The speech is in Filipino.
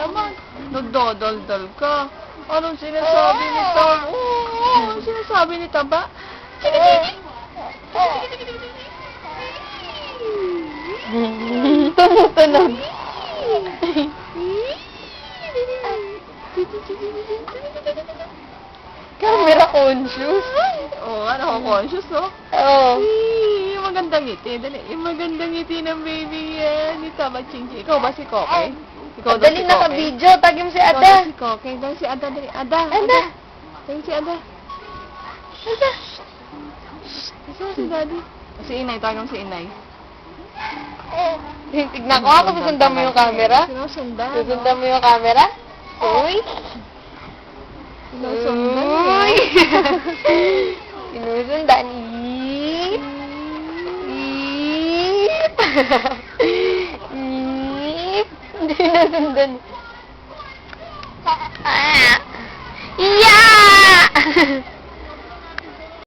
naman. Nagdodol-dol ka. Anong sinasabi nito? Anong sinasabi nito ba? Tumutunog. Camera conscious. Oo, ano ko conscious, oh. Oo. Yung magandang ngiti, dali. Yung magandang ngiti ng baby yan. Ito ba, Chinchi? Ikaw ba si Koke? Ikaw daw Dali si Koke? naka-video. Tagim si Ikaw daw Ada. si Koke. Daw si Ada, dali. Ada. Ada. Thank si Ada. Ada. Isa si Daddy. Si Inay, tawagam si Inay. Tignan ko ako, susundan mo yung camera. Sinusundan. Susundan mo yung camera. Uy. Sinusundan. Uy. Sinusundan. Eep. Eep. Eep. Sinusundan. Ah. Yeah!